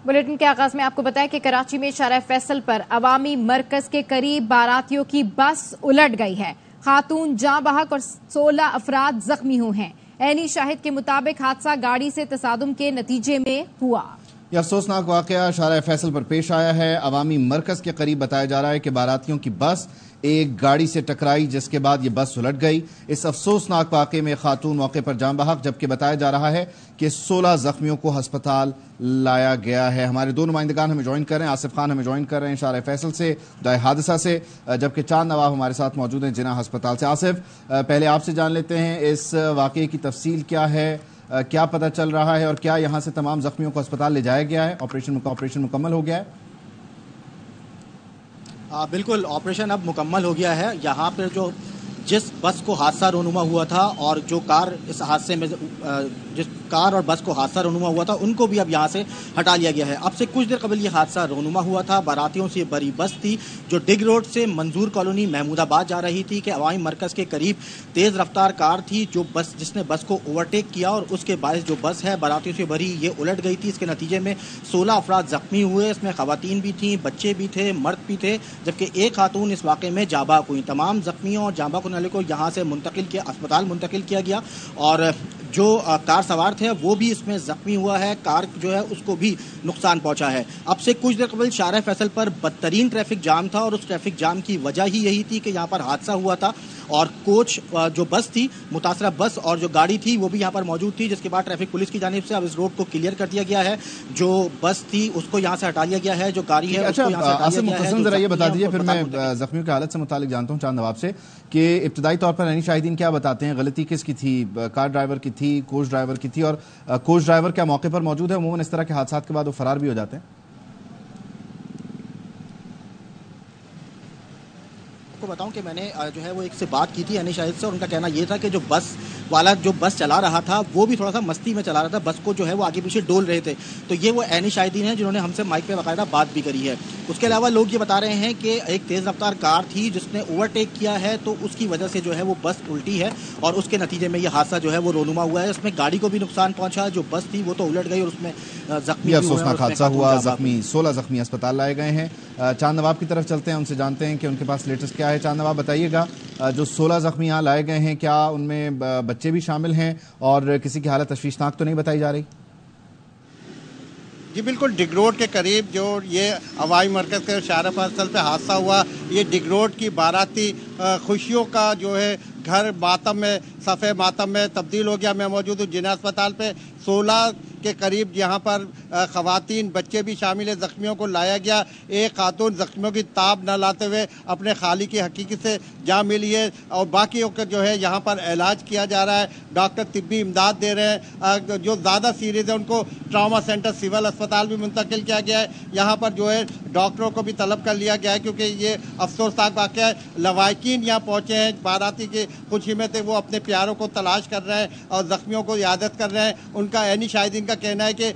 Bulletin के आगाज में आपको बताया कि कराची में शारा फैसल पर अवामी मरकज के करीब बारातियों की बस उलट गई है। खातून जाँ बहक और 16 अफराद जख्मी हुए हैं। ऐनी शाहिद के मुताबिक हादसा गाड़ी से तसादुम के नतीजे में हुआ। यह अफसोसनाक वाकया शारा फैसल पर पेश आया है। अवामी मरकज के करीब बताया जा रहा है कि बारातियों की बस एक गाड़ी से टकराई, जिसके बाद ये बस उलट गई। इस अफसोसनाक वाकये में खातून मौके पर जान बहक, जबकि बताया जा रहा है कि 16 जख्मियों को अस्पताल लाया गया है। हमारे दो नुमाइंदगान हमें ज्वाइन कर रहे हैं। आसिफ खान हमें ज्वाइन कर रहे हैं शारा फैसल से, दाए हादसा से, जबकि चांद नवाब हमारे साथ मौजूद हैं जिना अस्पताल से। आसिफ, पहले आपसे जान लेते हैं इस वाकये की तफसील क्या है, क्या पता चल रहा है और क्या यहां से तमाम जख्मियों को अस्पताल ले जाया गया है? ऑपरेशन मुकम्मल हो गया है? बिल्कुल, ऑपरेशन अब मुकम्मल हो गया है। यहाँ पर जो जिस बस को हादसा रोनुमा हुआ था और जो कार इस हादसे में जिस कार और बस को हादसा रोनुमा हुआ था, उनको भी अब यहाँ से हटा लिया गया है। अब से कुछ देर कबल ये हादसा रोनुमा हुआ था। बारातियों से भरी बस थी जो डिग रोड से मंजूर कॉलोनी महमूदाबाद जा रही थी कि अवामी मरकज़ के करीब तेज़ रफ्तार कार थी जिसने बस को ओवरटेक किया और उसके बायस जो बस है बारातियों से भरी ये उलट गई थी। इसके नतीजे में 16 अफराद जख्मी हुए। इसमें खवातीन भी थीं, बच्चे भी थे, मर्द भी थे, जबकि एक खातून इस वाक़े में जाँ बहक हुई। तमाम जख्मियों और जाँ बहक होने वाले को यहाँ से अस्पताल मुंतकिल किया गया और जो कार सवार थे वो भी इसमें जख्मी हुआ है। कार जो है उसको भी नुकसान पहुंचा है। अब से कुछ देर कबल शारा फैसल पर बदतरीन ट्रैफिक जाम था और उस ट्रैफिक जाम की वजह ही यही थी कि यहाँ पर हादसा हुआ था और कोच जो बस थी, मुतासरा बस और जो गाड़ी थी वो भी यहाँ पर मौजूद थी, जिसके बाद ट्रैफिक पुलिस की जानिब से अब इस रोड को क्लियर कर दिया गया है। जो बस थी उसको यहाँ से हटा लिया गया है, जो गाड़ी है उसको यहाँ से हटा लिया गया है। जरा ये बता दीजिए, फिर मैं जख्मियों की हालत से मुतालिक जानता हूँ चांद नवाब से कि इब्तदाई तौर पर ऐनी शाहिदीन क्या बताते हैं, गलती किसकी थी? कार ड्राइवर की थी, कोच ड्राइवर की थी? और कोच ड्राइवर क्या मौके पर मौजूद है? अमूमन इस तरह के हादसा के बाद वो फरार भी हो जाते हैं। बताऊं कि मैंने जो है वो एक से बात की थी ऐनी शाहिद से और उनका कहना ये था कि जो बस वाला जो बस चला रहा था वो भी थोड़ा सा मस्ती में चला रहा था, बस को जो है वो आगे पीछे डोल रहे थे। तो ये वो ऐनी शाहिदीन हैं जिन्होंने हमसे माइक पे बाकायदा बात भी करी है। उसके अलावा लोग ये बता रहे हैं कि एक तेज़ रफ्तार कार थी जिसने ओवरटेक किया है, तो उसकी वजह से जो है वो बस उल्टी है और उसके नतीजे में ये हादसा जो है वो रोनुमा हुआ है। उसमें गाड़ी को भी नुकसान पहुंचा, जो बस थी वो तो उलट गई और उसमें जख्मी अफसोसनाक हादसा हुआ। 16 जख्मी अस्पताल लाए गए हैं। चांद नवाब की तरफ चलते हैं, उनसे जानते हैं कि उनके पास लेटेस्ट क्या है। चांद नवाब, बताइएगा, जो 16 जख्मी यहाँ लाए गए हैं, क्या उनमें बच्चे भी शामिल हैं और किसी की हालत तशवीशनाक तो नहीं बताई जा रही? जी बिल्कुल, डिग रोड के करीब जो ये अवामी मरकज़ के शारा फैसल पे हादसा हुआ, ये डिग रोड की बाराती खुशियों का जो है घर मातम में, सफ़े मातम में तब्दील हो गया। मैं मौजूद हूँ जिना अस्पताल पे। 16 के करीब यहाँ पर ख़वातीन, बच्चे भी शामिल है। ज़ख्मियों को लाया गया। एक खातून ज़ख्मियों की ताब न लाते हुए अपने खाली की हकीकत से जा मिली है और बाकियों का जो है यहाँ पर इलाज किया जा रहा है। डॉक्टर तिब्बी इमदाद दे रहे हैं। जो ज़्यादा सीरियस है उनको ट्रामा सेंटर सिविल अस्पताल भी मुंतकिल किया गया है। यहाँ पर जो है डॉक्टरों को भी तलब कर लिया गया है क्योंकि ये अफसोसनाक वाक़या है। लवाकिन यहाँ पहुँचे हैं बाराती की खुशी में थे, वो अपने प्यारों को तलाश कर रहे हैं और ज़ख्मियों को इयादत कर रहे हैं। उनका ऐनी शाहिदीन का कहना है कि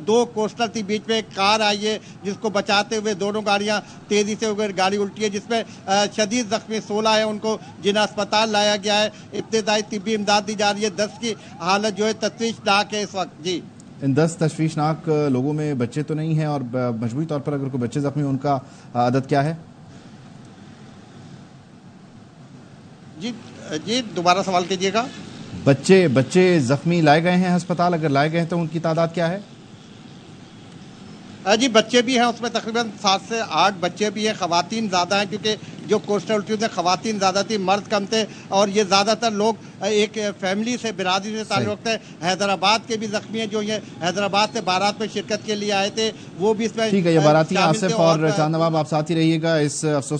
2 कोस्टर थी, बीच में एक कार आई है जिसको बचाते हुए दोनों गाड़ियां तेज़ी से होकर गाड़ी उल्टी है, जिसमें शदीद जख्मी 16 है, उनको जिना अस्पताल लाया गया है। इब्तिदाई तिब्बी इमदाद दी जा रही है। 10 की हालत जो है तशवीशनाक है इस वक्त। जी, इन 10 तशवीशनाक लोगों में बच्चे तो नहीं हैं और मजबूरी तौर पर अगर कोई बच्चे जख्मी हो, उनका आदत क्या है? जी दोबारा सवाल कीजिएगा। बच्चे जख्मी लाए गए हैं अस्पताल, अगर लाए गए हैं तो उनकी तादाद क्या है? जी बच्चे भी हैं, उसमें तकरीबन 7 से 8 बच्चे भी हैं। ख़वातीन ज़्यादा हैं क्योंकि जो कोस्टल उल्टीज में ख़वातीन ज़्यादा थी, मर्द कम थे और ये ज़्यादातर लोग एक फैमिली से, बिरादरी से ताल्लुक़ रखते हैं। हैदराबाद के भी ज़ख्मी हैं जो ये हैदराबाद से बारात में शिरकत के लिए आए थे, वो भी इसमें ठीक है। ये बाराती आसिफ और चांद नवाब, आप साथ ही रहिएगा। इस अफसोस